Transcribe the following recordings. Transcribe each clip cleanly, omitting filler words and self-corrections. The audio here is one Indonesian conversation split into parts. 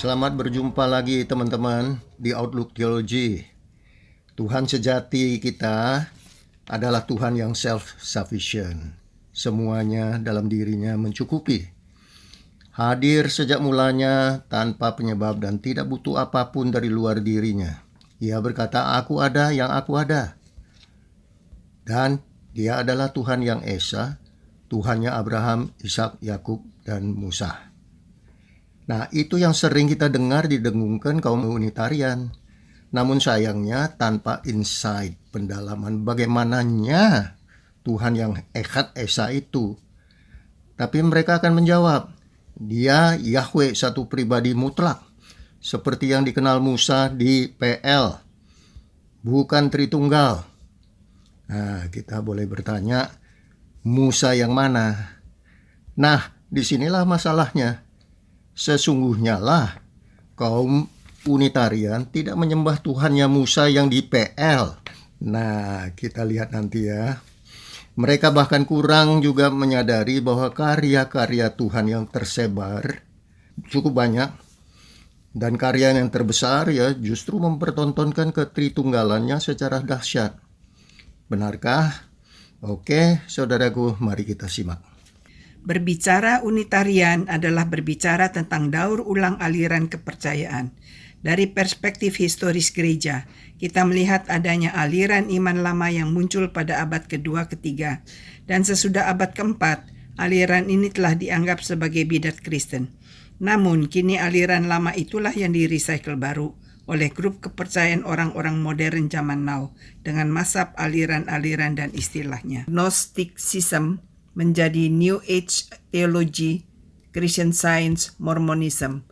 Selamat berjumpa lagi teman-teman di Outlook Theology. Tuhan sejati kita adalah Tuhan yang self-sufficient. Semuanya dalam dirinya mencukupi. Hadir sejak mulanya tanpa penyebab dan tidak butuh apapun dari luar dirinya. Ia berkata, "Aku ada yang aku ada." Dan Dia adalah Tuhan yang Esa, Tuhannya Abraham, Ishak, Yakub, dan Musa. Nah, itu yang sering kita dengar didengungkan kaum Unitarian. Namun sayangnya tanpa insight, pendalaman bagaimananya Tuhan yang Echad Esa itu. Tapi mereka akan menjawab, Dia Yahweh satu pribadi mutlak, seperti yang dikenal Musa di PL, bukan Tritunggal. Nah, kita boleh bertanya, Musa yang mana? Nah, disinilah masalahnya. Sesungguhnya lah kaum Unitarian tidak menyembah Tuhannya Musa yang di PL. Nah, kita lihat nanti ya. Mereka bahkan kurang juga menyadari bahwa karya-karya Tuhan yang tersebar cukup banyak. Dan karya yang terbesar ya justru mempertontonkan ketritunggalannya secara dahsyat. Benarkah? Oke, saudaraku, mari kita simak. Berbicara Unitarian adalah berbicara tentang daur ulang aliran kepercayaan. Dari perspektif historis gereja, kita melihat adanya aliran iman lama yang muncul pada abad kedua-ketiga, dan sesudah abad keempat, aliran ini telah dianggap sebagai bidat Kristen. Namun, kini aliran lama itulah yang di-recycle baru oleh grup kepercayaan orang-orang modern zaman now dengan mazhab aliran-aliran dan istilahnya. Gnosticism menjadi New Age Theology, Christian Science, Mormonism.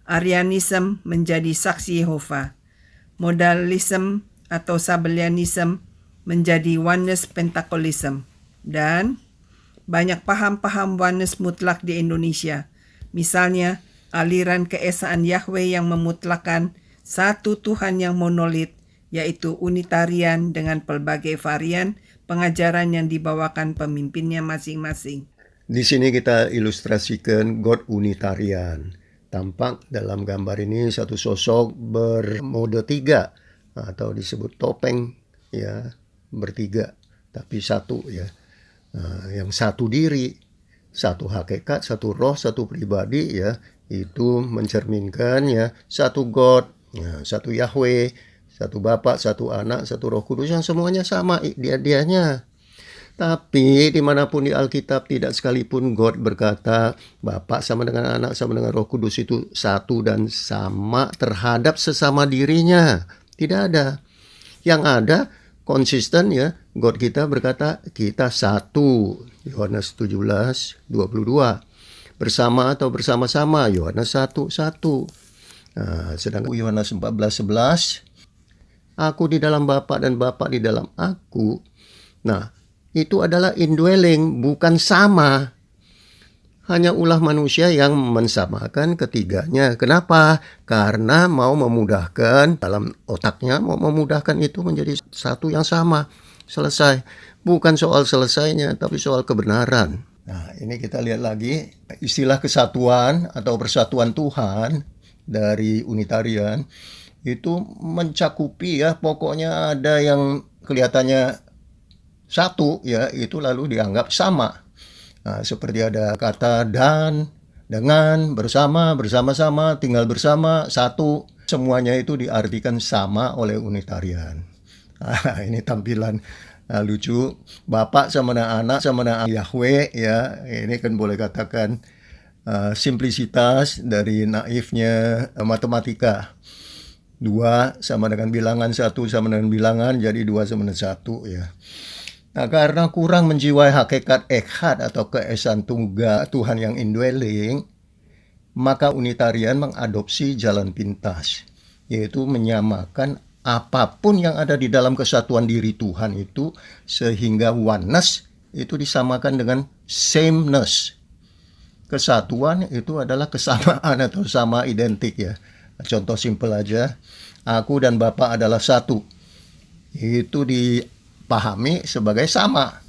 Arianism menjadi Saksi Yehova. Modalism atau Sabellianism menjadi Oneness Pentecostalism. Dan banyak paham-paham oneness mutlak di Indonesia. Misalnya, aliran keesaan Yahweh yang memutlakan satu Tuhan yang monolit, yaitu Unitarian dengan pelbagai varian pengajaran yang dibawakan pemimpinnya masing-masing. Di sini kita ilustrasikan God Unitarian. Tampak dalam gambar ini satu sosok bermode tiga atau disebut topeng ya, bertiga tapi satu ya. Yang satu diri, satu hakikat, satu roh, satu pribadi ya, itu mencerminkan ya satu God, ya, satu Yahweh, satu Bapa, satu Anak, satu Roh Kudus yang semuanya sama dia-dianya. Tapi dimanapun di Alkitab tidak sekalipun God berkata Bapa sama dengan Anak sama dengan Roh Kudus itu satu dan sama terhadap sesama dirinya. Tidak ada. Yang ada konsisten ya, God kita berkata kita satu. Yohanes 17:22. Bersama atau bersama-sama, Yohanes 1:1. Sedangkan Yohanes 14:11, Aku di dalam Bapa dan Bapa di dalam aku. Nah, itu adalah indwelling, bukan sama. Hanya ulah manusia yang mensamakan ketiganya. Kenapa? Karena mau memudahkan, dalam otaknya mau memudahkan itu menjadi satu yang sama. Selesai. Bukan soal selesainya, tapi soal kebenaran. Nah, ini kita lihat lagi istilah kesatuan atau persatuan Tuhan dari Unitarian itu mencakupi ya, pokoknya ada yang kelihatannya satu ya, itu lalu dianggap sama. Nah, seperti ada kata dan, dengan, bersama, bersama-sama, tinggal bersama, satu. Semuanya itu diartikan sama oleh Unitarian. Nah, ini tampilan lucu. Bapak sama dengan Anak sama dengan Yahweh ya. Ini kan boleh katakan simplisitas dari naifnya matematika. 2 sama dengan bilangan, 1 sama dengan bilangan, jadi 2 sama dengan 1 ya. Nah, karena kurang menjiwai hakikat Echad atau keesaan tunggal Tuhan yang indwelling, maka Unitarian mengadopsi jalan pintas, yaitu menyamakan apapun yang ada di dalam kesatuan diri Tuhan itu, sehingga oneness itu disamakan dengan sameness. Kesatuan itu adalah kesamaan atau sama identik ya. Contoh simpel aja, aku dan Bapa adalah satu. Itu dipahami sebagai sama.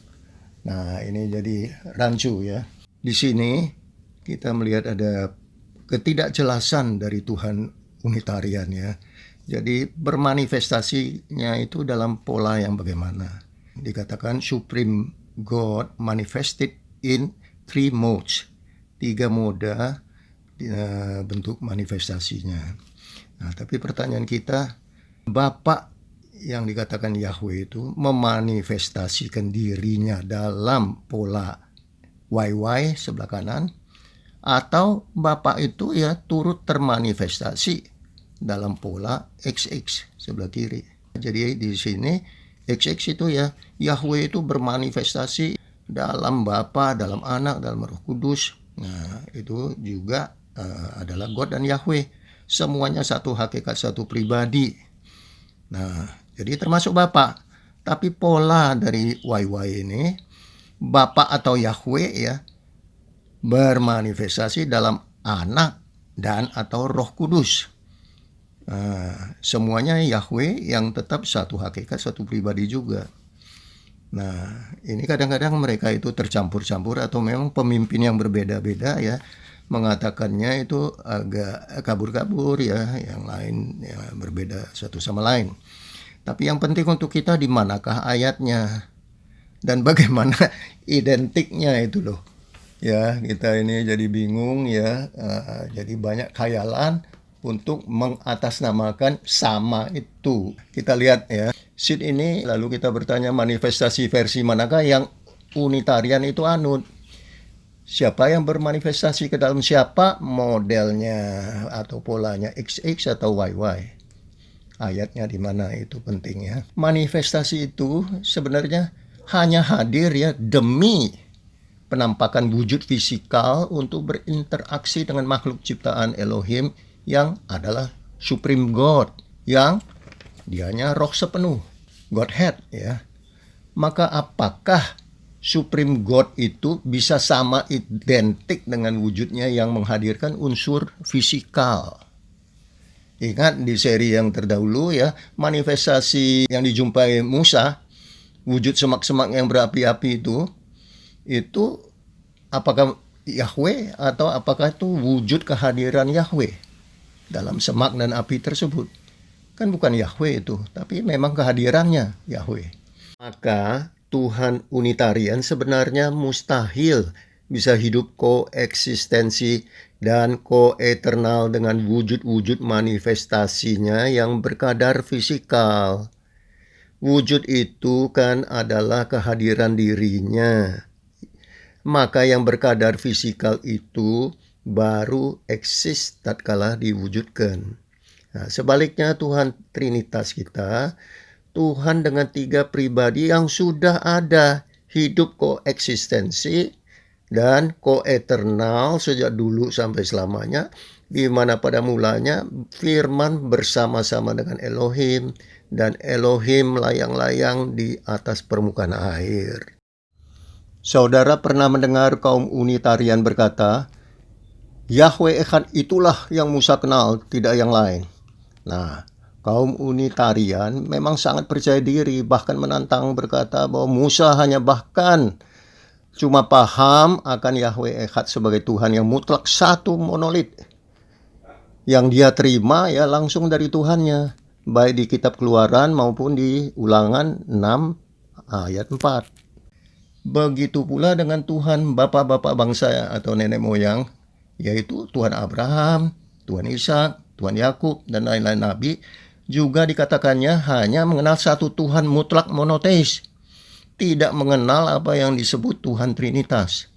Nah, ini jadi rancu ya. Di sini kita melihat ada ketidakjelasan dari Tuhan Unitarian ya. Jadi bermanifestasinya itu dalam pola yang bagaimana. Dikatakan Supreme God manifested in 3 modes. 3 moda bentuk manifestasinya. Nah, tapi pertanyaan kita, Bapa yang dikatakan Yahweh itu memanifestasikan dirinya dalam pola YY sebelah kanan, atau Bapa itu ya turut termanifestasi dalam pola XX sebelah kiri. Jadi di sini XX itu ya Yahweh itu bermanifestasi dalam Bapa, dalam Anak, dalam Roh Kudus. Nah, itu juga adalah God dan Yahweh. Semuanya satu hakikat, satu pribadi. Nah, jadi termasuk Bapa. Tapi pola dari YY ini, Bapa atau Yahweh ya bermanifestasi dalam Anak dan atau Roh Kudus. Semuanya Yahweh yang tetap satu hakikat, satu pribadi juga. Nah, ini kadang-kadang mereka itu tercampur-campur atau memang pemimpin yang berbeda-beda ya mengatakannya itu agak kabur-kabur ya, yang lain ya berbeda satu sama lain. Tapi yang penting untuk kita di manakah ayatnya dan bagaimana identiknya itu loh. Ya, kita ini jadi bingung ya, jadi banyak khayalan untuk mengatasnamakan sama itu. Kita lihat ya, sheet ini lalu kita bertanya manifestasi versi manakah yang Unitarian itu anut. Siapa yang bermanifestasi ke dalam siapa, modelnya atau polanya XX atau YY. Ayatnya di mana itu penting ya. Manifestasi itu sebenarnya hanya hadir ya demi penampakan wujud fisikal untuk berinteraksi dengan makhluk ciptaan Elohim yang adalah Supreme God, yang dianya roh sepenuh, Godhead ya. Maka apakah Supreme God itu bisa sama identik dengan wujudnya yang menghadirkan unsur fisikal? Ingat di seri yang terdahulu ya, manifestasi yang dijumpai Musa, wujud semak-semak yang berapi-api itu apakah Yahweh atau apakah itu wujud kehadiran Yahweh dalam semak dan api tersebut? Kan bukan Yahweh itu, tapi memang kehadirannya Yahweh. Maka Tuhan Unitarian sebenarnya mustahil bisa hidup koeksistensi dan koeternal dengan wujud-wujud manifestasinya yang berkadar fisikal. Wujud itu kan adalah kehadiran dirinya. Maka yang berkadar fisikal itu baru eksis tatkala diwujudkan. Nah, sebaliknya Tuhan Trinitas kita, Tuhan dengan 3 pribadi yang sudah ada, hidup koeksistensi dan koeternal sejak dulu sampai selamanya, di mana pada mulanya firman bersama-sama dengan Elohim dan Elohim layang-layang di atas permukaan air. Saudara pernah mendengar kaum Unitarian berkata, Yahweh Echad itulah yang Musa kenal, tidak yang lain. Nah, kaum Unitarian memang sangat percaya diri, bahkan menantang berkata bahwa Musa hanya bahkan cuma paham akan Yahweh Echad sebagai Tuhan yang mutlak satu monolit, yang dia terima ya langsung dari Tuhannya, baik di kitab Keluaran maupun di Ulangan 6 ayat 4. Begitu pula dengan Tuhan bapak-bapak bangsa atau nenek moyang, yaitu Tuhan Abraham, Tuhan Ishak, Tuhan Yakub, dan lain-lain nabi, juga dikatakannya hanya mengenal satu Tuhan mutlak monoteis, tidak mengenal apa yang disebut Tuhan Trinitas.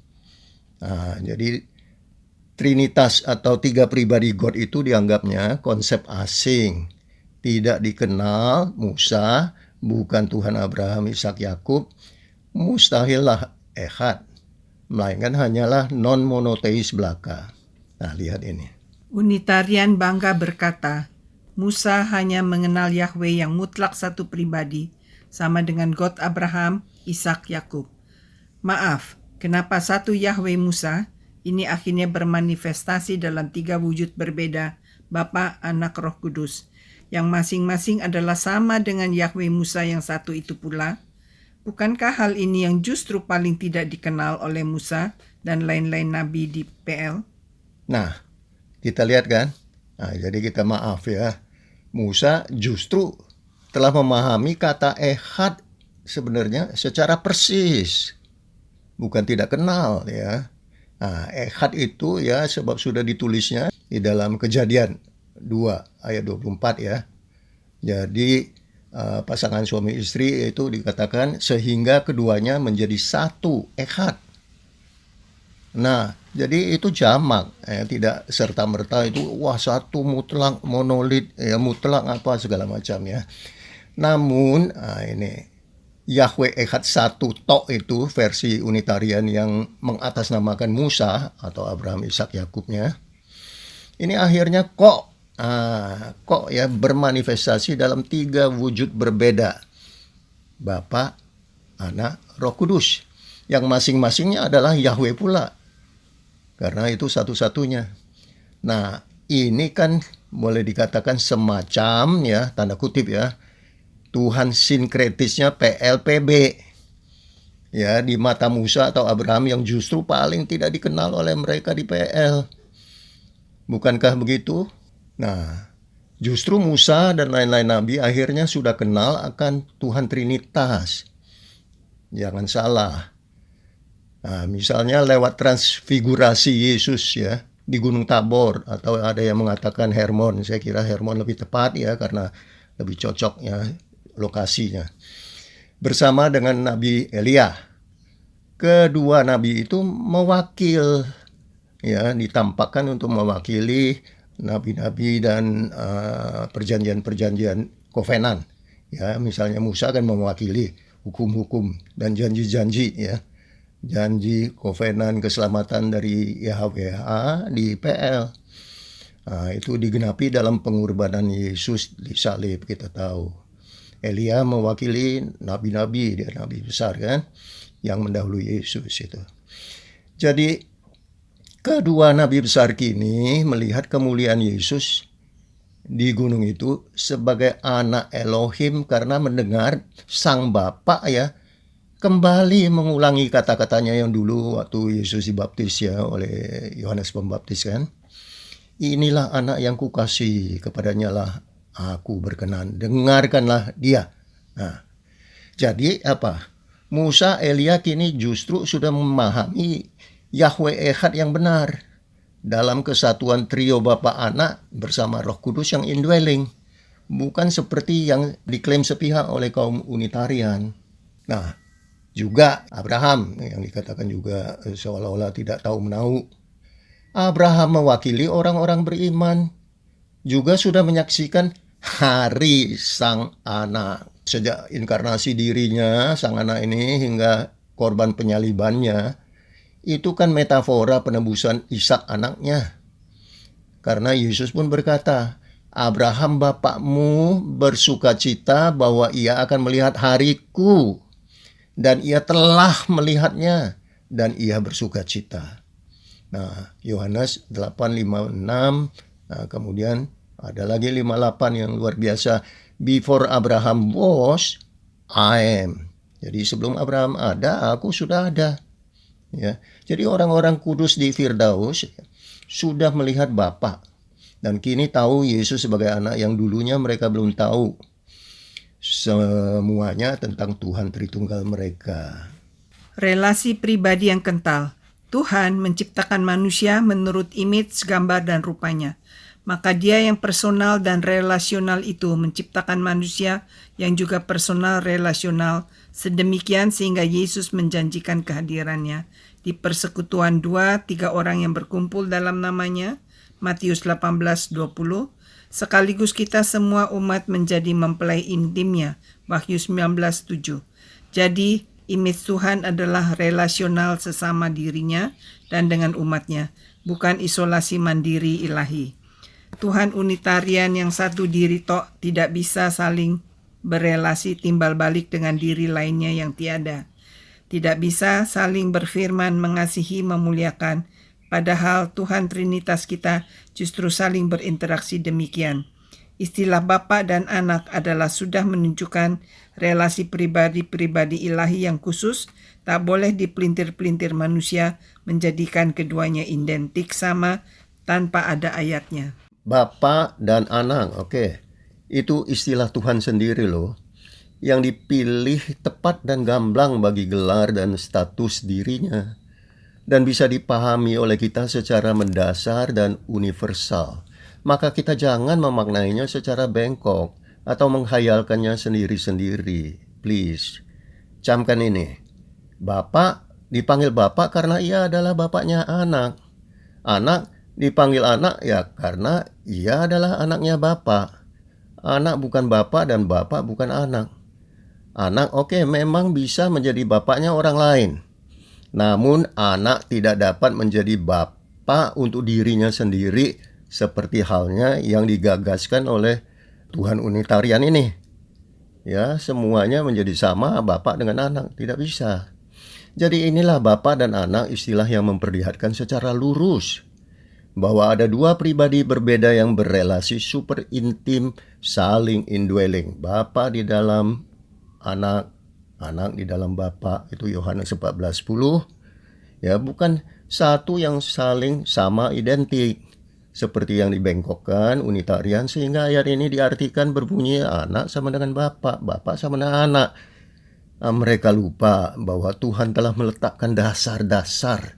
Nah, jadi Trinitas atau 3 pribadi God itu dianggapnya konsep asing, tidak dikenal Musa, bukan Tuhan Abraham, Ishak, Yakub, mustahillah Echad, melainkan hanyalah non-monoteis belaka. Nah, lihat ini. Unitarian bangga berkata, Musa hanya mengenal Yahweh yang mutlak satu pribadi, sama dengan God Abraham, Ishak, Yakub. Maaf, kenapa satu Yahweh Musa ini akhirnya bermanifestasi dalam 3 wujud berbeda, Bapa, Anak, Roh Kudus, yang masing-masing adalah sama dengan Yahweh Musa yang satu itu pula? Bukankah hal ini yang justru paling tidak dikenal oleh Musa dan lain-lain nabi di PL? Nah, Kita lihat kan? Nah, jadi kita maaf ya. Musa justru telah memahami kata ehad sebenarnya secara persis. Bukan tidak kenal ya. Nah, ehad itu ya sebab sudah ditulisnya di dalam Kejadian 2 ayat 24 ya. Jadi pasangan suami istri itu dikatakan sehingga keduanya menjadi satu ehad. Nah, jadi itu jamak, tidak serta-merta itu wah satu mutlak monolit ya mutlak apa segala macam ya. Namun ini Yahweh Echad satu tok itu versi Unitarian yang mengatasnamakan Musa atau Abraham, Ishak, Yakubnya. Ini akhirnya kok ya bermanifestasi dalam 3 wujud berbeda. Bapa, Anak, Roh Kudus. Yang masing-masingnya adalah Yahweh pula. Karena itu satu-satunya. Nah, ini kan boleh dikatakan semacam ya, tanda kutip ya, Tuhan sinkretisnya PLPB. Ya, di mata Musa atau Abraham yang justru paling tidak dikenal oleh mereka di PL. Bukankah begitu? Nah, justru Musa dan lain-lain nabi akhirnya sudah kenal akan Tuhan Trinitas. Jangan salah. Nah, misalnya lewat transfigurasi Yesus ya di Gunung Tabor, atau ada yang mengatakan Hermon. Saya kira Hermon lebih tepat ya karena lebih cocok ya lokasinya. Bersama dengan Nabi Elia. Kedua nabi itu mewakil ya, ditampakkan untuk mewakili nabi-nabi dan perjanjian-perjanjian kovenan. Ya, misalnya Musa kan mewakili hukum-hukum dan janji-janji ya. Janji kovenan keselamatan dari YHWH di PL. Nah, itu digenapi dalam pengorbanan Yesus di salib, kita tahu. Elia mewakili nabi-nabi, dia nabi besar kan, yang mendahului Yesus itu. Jadi kedua nabi besar kini melihat kemuliaan Yesus di gunung itu sebagai anak Elohim karena mendengar sang Bapa ya kembali mengulangi kata-katanya yang dulu waktu Yesus dibaptis ya oleh Yohanes Pembaptis kan. Inilah anak yang kukasihi, kepadanya lah aku berkenan, dengarkanlah dia. Nah, jadi apa? Musa, Elia kini justru sudah memahami Yahweh Echad yang benar dalam kesatuan trio Bapa Anak bersama Roh Kudus yang indwelling, bukan seperti yang diklaim sepihak oleh kaum Unitarian. Nah, juga Abraham yang dikatakan juga seolah-olah tidak tahu menahu. Abraham mewakili orang-orang beriman, juga sudah menyaksikan hari sang anak. Sejak inkarnasi dirinya, sang anak ini hingga korban penyalibannya, itu kan metafora penebusan Ishak anaknya. Karena Yesus pun berkata, Abraham bapakmu bersukacita bahwa ia akan melihat hariku. Dan ia telah melihatnya dan ia bersukacita. Nah, Yohanes 8:56, nah, kemudian ada lagi 58 yang luar biasa. Before Abraham was, I am. Jadi sebelum Abraham ada, aku sudah ada. Ya. Jadi orang-orang kudus di Firdaus sudah melihat Bapa dan kini tahu Yesus sebagai anak yang dulunya mereka belum tahu semuanya tentang Tuhan Tritunggal mereka. Relasi pribadi yang kental. Tuhan menciptakan manusia menurut image, gambar, dan rupanya. Maka dia yang personal dan relasional itu menciptakan manusia yang juga personal relasional sedemikian sehingga Yesus menjanjikan kehadirannya di persekutuan 2-3 orang yang berkumpul dalam namanya, Matius 18:20, sekaligus kita semua umat menjadi mempelai intimnya, Wahyu 19:7. Jadi, image Tuhan adalah relasional sesama dirinya dan dengan umatnya, bukan isolasi mandiri ilahi. Tuhan Unitarian yang satu diri tok tidak bisa saling berelasi timbal balik dengan diri lainnya yang tiada. Tidak bisa saling berfirman, mengasihi, memuliakan, padahal Tuhan Trinitas kita justru saling berinteraksi demikian. Istilah Bapa dan Anak adalah sudah menunjukkan relasi pribadi-pribadi ilahi yang khusus, tak boleh dipelintir-pelintir manusia menjadikan keduanya identik sama, tanpa ada ayatnya. Bapa dan anak, oke. Itu istilah Tuhan sendiri loh. Yang dipilih tepat dan gamblang bagi gelar dan status dirinya. Dan bisa dipahami oleh kita secara mendasar dan universal. Maka kita jangan memaknainya secara bengkok atau menghayalkannya sendiri-sendiri. Please, camkan ini. Bapak dipanggil bapak karena ia adalah bapaknya anak. Anak dipanggil anak ya karena ia adalah anaknya bapak. Anak bukan bapak dan bapak bukan anak. Anak memang bisa menjadi bapaknya orang lain. Namun anak tidak dapat menjadi bapa untuk dirinya sendiri seperti halnya yang digagaskan oleh Tuhan Unitarian ini. Ya, semuanya menjadi sama bapak dengan anak, tidak bisa. Jadi inilah bapa dan anak istilah yang memperlihatkan secara lurus bahwa ada dua pribadi berbeda yang berelasi super intim saling indwelling. Bapa di dalam anak, anak di dalam Bapa, itu Yohanes 14:10. Ya, bukan satu yang saling sama identik seperti yang dibengkokkan Unitarian, sehingga ayat ini diartikan berbunyi anak sama dengan Bapa, Bapa sama dengan anak. Mereka lupa bahwa Tuhan telah meletakkan dasar-dasar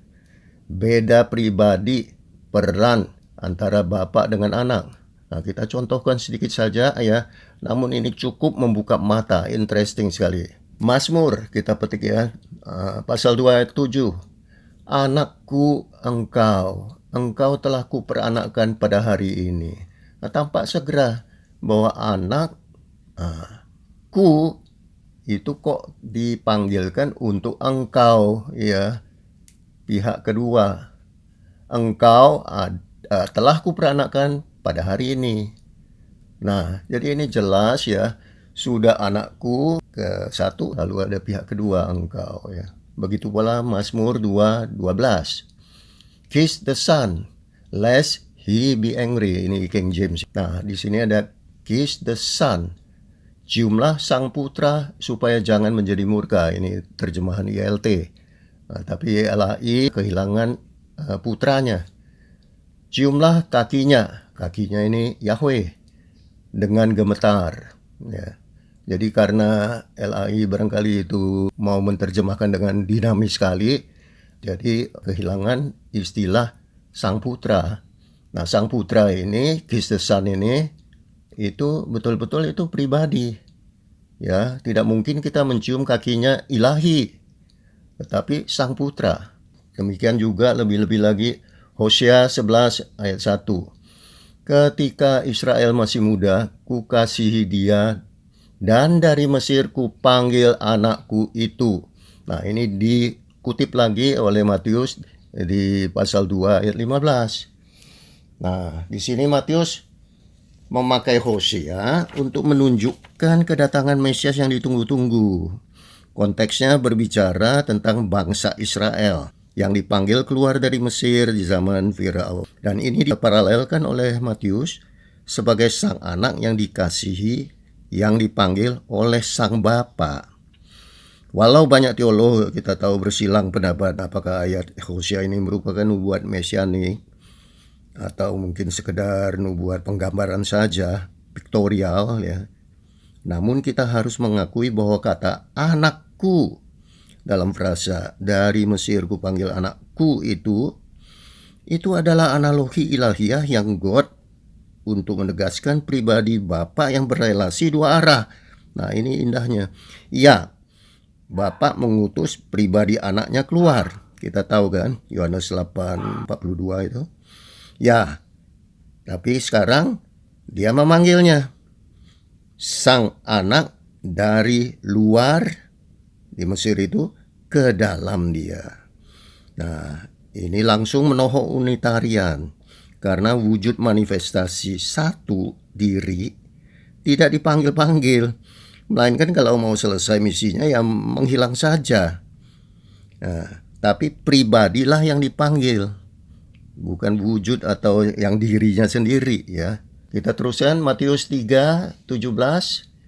beda pribadi peran antara Bapa dengan anak. Nah, kita contohkan sedikit saja ya, namun ini cukup membuka mata, interesting sekali. Mazmur kita petik ya, pasal 2 ayat 7. Anakku engkau telah kuperanakkan pada hari ini. Nah, tampak segera bahwa anak ku itu kok dipanggilkan untuk engkau ya, pihak kedua. Engkau telah kuperanakkan pada hari ini. Nah, jadi ini jelas ya, sudah anakku ke satu, lalu ada pihak kedua engkau ya. Begitu pula Mazmur 2:12. Kiss the son, lest he be angry. Ini King James. Nah, di sini ada kiss the son. Ciumlah sang putra supaya jangan menjadi murka. Ini terjemahan ILT. Nah, tapi LAI kehilangan putranya. Ciumlah kakinya. Kakinya ini Yahweh dengan gemetar. Ya. Jadi karena LAI barangkali itu mau menerjemahkan dengan dinamis sekali, jadi kehilangan istilah sang putra. Nah, sang putra ini, kiss the son ini, itu betul-betul itu pribadi. Ya, tidak mungkin kita mencium kakinya ilahi, tetapi sang putra. Demikian juga lebih-lebih lagi Hosea 11 ayat 1. Ketika Israel masih muda, kukasihi dia, dan dari Mesir kupanggil anakku itu. Nah, ini dikutip lagi oleh Matius di pasal 2 ayat 15. Nah, di sini Matius memakai Hosea untuk menunjukkan kedatangan Mesias yang ditunggu-tunggu. Konteksnya berbicara tentang bangsa Israel yang dipanggil keluar dari Mesir di zaman Firaun. Dan ini diparalelkan oleh Matius sebagai sang anak yang dikasihi, yang dipanggil oleh sang bapa. Walau banyak teolog kita tahu bersilang pendapat apakah ayat Hosea ini merupakan nubuat mesianik atau mungkin sekedar nubuat penggambaran saja, piktorial ya. Namun kita harus mengakui bahwa kata anakku dalam frasa dari Mesir kupanggil anakku itu adalah analogi ilahiyah yang God untuk menegaskan pribadi Bapa yang berelasi dua arah. Nah, ini indahnya. Ya, Bapa mengutus pribadi anaknya keluar. Kita tahu kan, Yohanes 8:42 itu. Ya, tapi sekarang dia memanggilnya. Sang anak dari luar di Mesir itu ke dalam dia. Nah, ini langsung menohok Unitarian. Karena wujud manifestasi satu diri tidak dipanggil-panggil. Melainkan kalau mau selesai misinya ya menghilang saja. Nah, tapi pribadilah yang dipanggil. Bukan wujud atau yang dirinya sendiri ya. Kita teruskan Matius 3:17.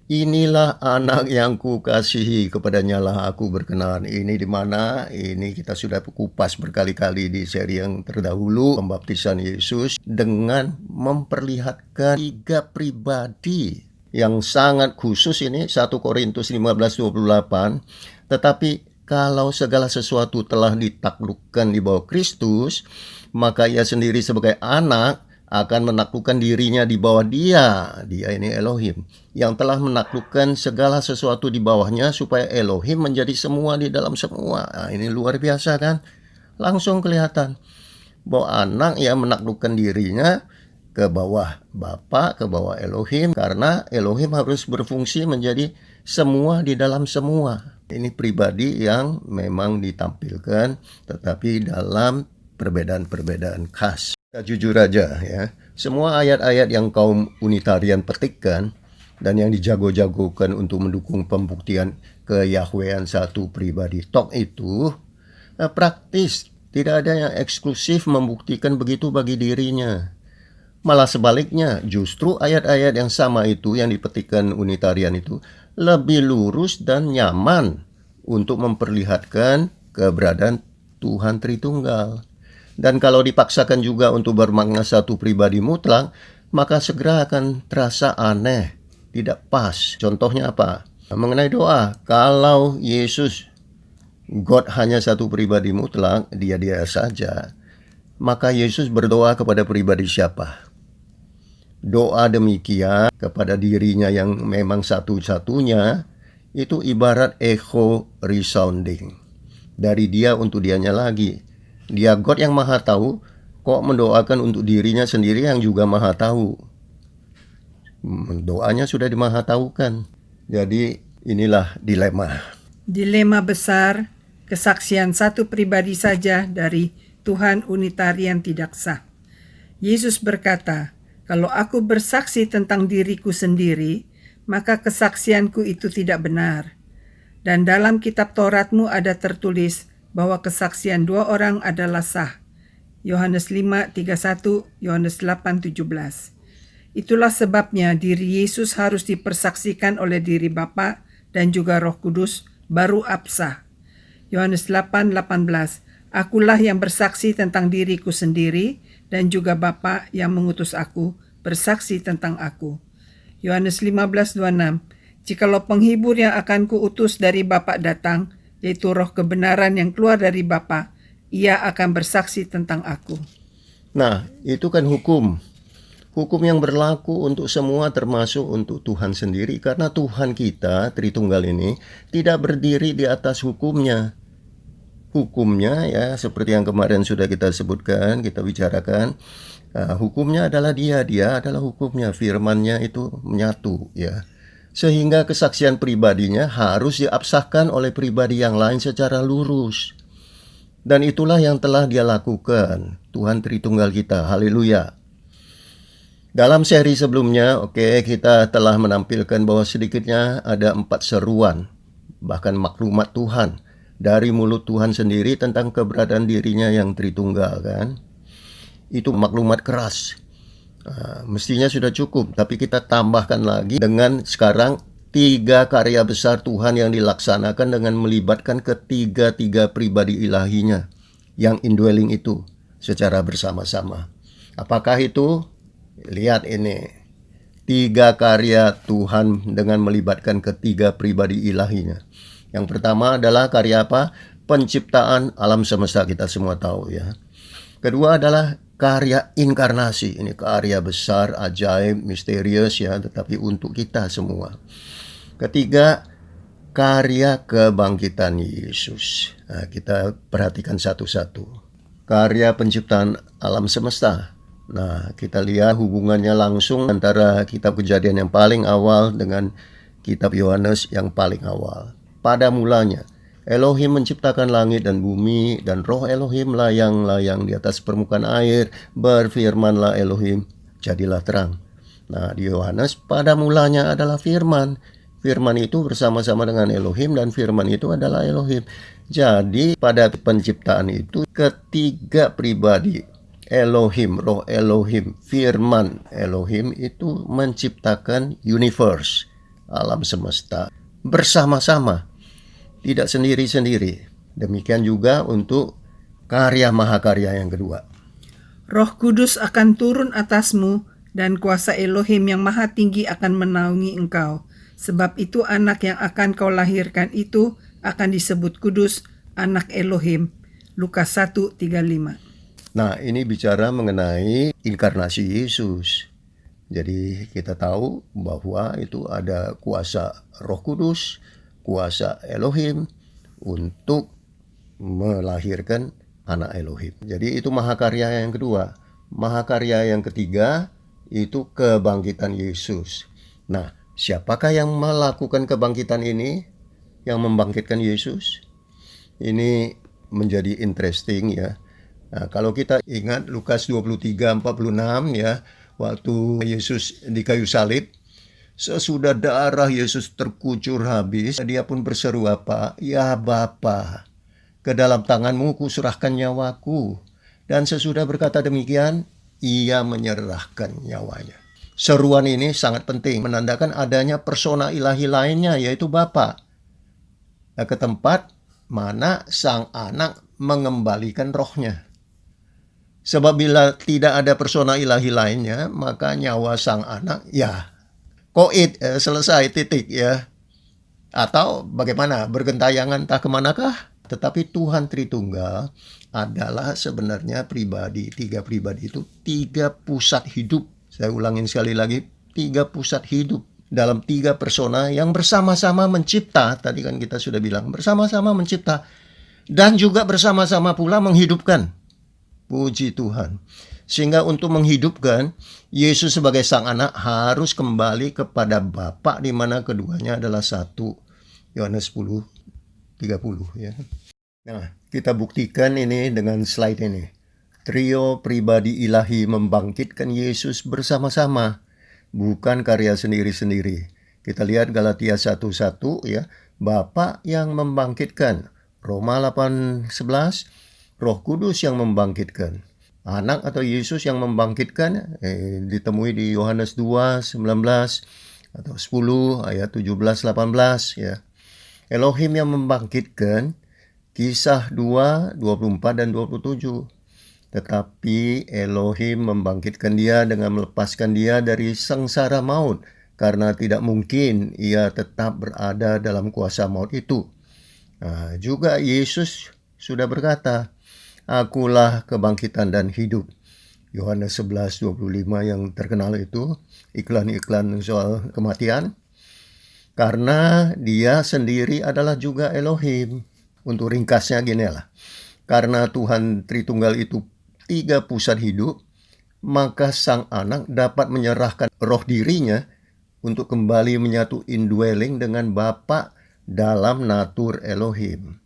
Inilah anak yang kukasihi, kepadanya lah aku berkenan. Ini di mana? Ini kita sudah kupas berkali-kali di seri yang terdahulu, pembaptisan Yesus dengan memperlihatkan 3 pribadi yang sangat khusus ini 1 Korintus 15:28. Tetapi kalau segala sesuatu telah ditaklukkan di bawah Kristus, maka ia sendiri sebagai anak akan menaklukkan dirinya di bawah dia. Dia ini Elohim yang telah menaklukkan segala sesuatu di bawahnya supaya Elohim menjadi semua di dalam semua. Nah, ini luar biasa kan? Langsung kelihatan bahwa anak yang menaklukkan dirinya ke bawah Bapa, ke bawah Elohim, karena Elohim harus berfungsi menjadi semua di dalam semua. Ini pribadi yang memang ditampilkan tetapi dalam perbedaan-perbedaan khas. Kita jujur aja ya, semua ayat-ayat yang kaum Unitarian petikkan dan yang dijago-jagokan untuk mendukung pembuktian keyahwean satu pribadi tok itu praktis. Tidak ada yang eksklusif membuktikan begitu bagi dirinya. Malah sebaliknya, justru ayat-ayat yang sama itu yang dipetikkan Unitarian itu lebih lurus dan nyaman untuk memperlihatkan keberadaan Tuhan Tritunggal. Dan kalau dipaksakan juga untuk bermakna satu pribadi mutlak, maka segera akan terasa aneh, tidak pas. Contohnya apa? Mengenai doa, kalau Yesus, God hanya satu pribadi mutlak, dia saja, maka Yesus berdoa kepada pribadi siapa? Doa demikian kepada dirinya yang memang satu-satunya, itu ibarat echo resounding. Dari dia untuk dianya lagi. Dia God yang maha tahu, kok mendoakan untuk dirinya sendiri yang juga maha tahu. Doanya sudah dimahataukan. Jadi inilah dilema. Dilema besar, kesaksian satu pribadi saja dari Tuhan Unitarian tidak sah. Yesus berkata, kalau aku bersaksi tentang diriku sendiri, maka kesaksianku itu tidak benar. Dan dalam kitab Tauratmu ada tertulis bahwa kesaksian 2 orang adalah sah. Yohanes 5:31, Yohanes 8:17. Itulah sebabnya diri Yesus harus dipersaksikan oleh diri Bapa dan juga Roh Kudus, baru absah. Yohanes 8:18, akulah yang bersaksi tentang diriku sendiri dan juga Bapa yang mengutus aku bersaksi tentang aku. Yohanes 15:26, jikalau penghibur yang akan kuutus dari Bapa datang, yaitu roh kebenaran yang keluar dari Bapa, ia akan bersaksi tentang aku. Nah, itu kan hukum. Hukum yang berlaku untuk semua termasuk untuk Tuhan sendiri. Karena Tuhan kita, Tritunggal ini, tidak berdiri di atas hukumnya. Hukumnya ya seperti yang kemarin sudah kita sebutkan, kita bicarakan. Hukumnya adalah dia adalah hukumnya. Firman-Nya itu menyatu ya. Sehingga kesaksian pribadinya harus diabsahkan oleh pribadi yang lain secara lurus. Dan itulah yang telah dia lakukan, Tuhan Tritunggal kita, haleluya. Dalam seri sebelumnya, kita telah menampilkan bahwa sedikitnya ada 4 seruan, bahkan maklumat Tuhan, dari mulut Tuhan sendiri tentang keberadaan dirinya yang Tritunggal kan. Itu maklumat keras. Mestinya sudah cukup, tapi kita tambahkan lagi dengan sekarang 3 karya besar Tuhan yang dilaksanakan dengan melibatkan ketiga-tiga pribadi ilahinya yang indwelling itu secara bersama-sama. Apakah itu? Lihat ini, 3 karya Tuhan dengan melibatkan ketiga pribadi ilahinya. Yang pertama adalah karya apa? Penciptaan alam semesta, kita semua tahu ya. Kedua adalah karya inkarnasi, ini karya besar, ajaib, misterius ya, tetapi untuk kita semua. Ketiga, karya kebangkitan Yesus. Nah, kita perhatikan satu-satu. Karya penciptaan alam semesta. Nah, kita lihat hubungannya langsung antara kitab Kejadian yang paling awal dengan kitab Yohanes yang paling awal. Pada mulanya, Elohim menciptakan langit dan bumi, dan roh Elohim layang-layang di atas permukaan air. Berfirmanlah Elohim, jadilah terang. Nah, di Yohanes, pada mulanya adalah firman. Firman itu bersama-sama dengan Elohim, dan firman itu adalah Elohim. Jadi, pada penciptaan itu, ketiga pribadi, Elohim, roh Elohim, firman Elohim itu menciptakan universe. alam semesta bersama-sama, tidak sendiri-sendiri. Demikian juga untuk karya mahakarya yang kedua. Roh Kudus akan turun atasmu, dan kuasa Elohim yang maha tinggi akan menaungi engkau. Sebab itu anak yang akan kau lahirkan itu akan disebut kudus, anak Elohim. Lukas 1:35. Nah, ini bicara mengenai inkarnasi Yesus. Jadi kita tahu bahwa itu ada kuasa Roh Kudus, kuasa Elohim untuk melahirkan anak Elohim. Jadi itu mahakarya yang kedua. Mahakarya yang ketiga itu kebangkitan Yesus. Nah, siapakah yang melakukan kebangkitan ini? Yang membangkitkan Yesus? Ini menjadi interesting ya. Nah, kalau kita ingat Lukas 23:46 ya, waktu Yesus di kayu salib, sesudah darah Yesus terkucur habis, dia pun berseru apa? Ya Bapa, ke dalam tanganmu kuserahkan nyawaku. Dan sesudah berkata demikian, ia menyerahkan nyawanya. Seruan ini sangat penting, menandakan adanya persona ilahi lainnya, yaitu Bapa. Ke tempat mana sang anak mengembalikan rohnya. Sebab bila tidak ada persona ilahi lainnya, maka nyawa sang anak ya koit, selesai, titik ya. Atau bagaimana, bergentayangan entah kemanakah. Tetapi Tuhan Tritunggal adalah sebenarnya pribadi. Tiga pribadi itu tiga pusat hidup. Saya ulangin sekali lagi, tiga pusat hidup dalam tiga persona yang bersama-sama mencipta. Tadi kan kita sudah bilang, bersama-sama mencipta. Dan juga bersama-sama pula menghidupkan. Puji Tuhan. Sehingga untuk menghidupkan, Yesus sebagai sang anak harus kembali kepada Bapa, di mana keduanya adalah satu. Yohanes 10:30 ya. Nah, kita buktikan ini dengan slide ini. Trio pribadi ilahi membangkitkan Yesus bersama-sama, bukan karya sendiri-sendiri. Kita lihat Galatia 1:1 ya, Bapa yang membangkitkan. Roma 8:11, Roh Kudus yang membangkitkan. Anak atau Yesus yang membangkitkan ditemui di Yohanes 2:19 atau 10 ayat 17-18 ya. Elohim yang membangkitkan, Kisah 2:24 dan 27. Tetapi Elohim membangkitkan dia dengan melepaskan dia dari sengsara maut, karena tidak mungkin ia tetap berada dalam kuasa maut itu. Nah, juga Yesus sudah berkata, Akulah kebangkitan dan hidup. Yohanes 11:25 yang terkenal itu, iklan-iklan soal kematian. Karena dia sendiri adalah juga Elohim. Untuk ringkasnya gini lah. Karena Tuhan Tritunggal itu tiga pusat hidup, maka sang anak dapat menyerahkan roh dirinya untuk kembali menyatu indwelling dengan Bapa dalam natur Elohim.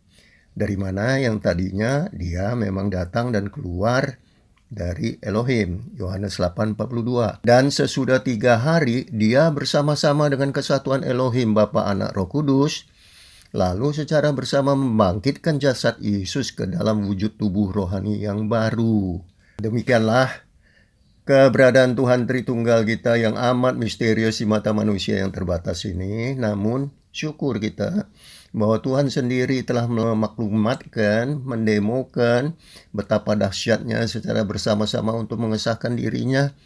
Dari mana yang tadinya dia memang datang dan keluar dari Elohim. Yohanes 8:42. Dan sesudah 3 hari dia bersama-sama dengan kesatuan Elohim Bapa, Anak, Roh Kudus, lalu secara bersama membangkitkan jasad Yesus ke dalam wujud tubuh rohani yang baru. Demikianlah keberadaan Tuhan Tritunggal kita yang amat misterius di mata manusia yang terbatas ini. Namun syukur kita bahwa Tuhan sendiri telah memaklumatkan, mendemokan betapa dahsyatnya secara bersama-sama untuk mengesahkan dirinya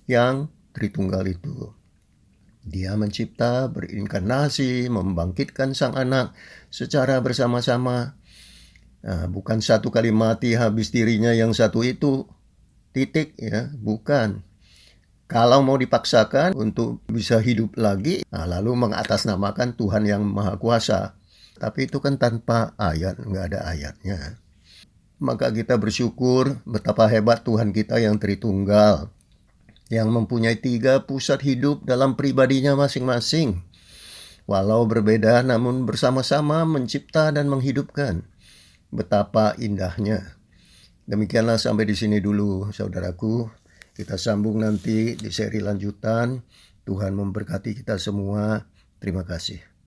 yang Tritunggal itu. Dia mencipta, berinkarnasi, membangkitkan sang anak secara bersama-sama. Nah, bukan satu kali mati habis dirinya yang satu itu, titik ya, bukan. Kalau mau dipaksakan untuk bisa hidup lagi, lalu mengatasnamakan Tuhan yang Maha Kuasa. Tapi itu kan tanpa ayat, nggak ada ayatnya. Maka kita bersyukur betapa hebat Tuhan kita yang Tritunggal, yang mempunyai tiga pusat hidup dalam pribadinya masing-masing. Walau berbeda namun bersama-sama mencipta dan menghidupkan. Betapa indahnya. Demikianlah sampai di sini dulu saudaraku. Kita sambung nanti di seri lanjutan. Tuhan memberkati kita semua. Terima kasih.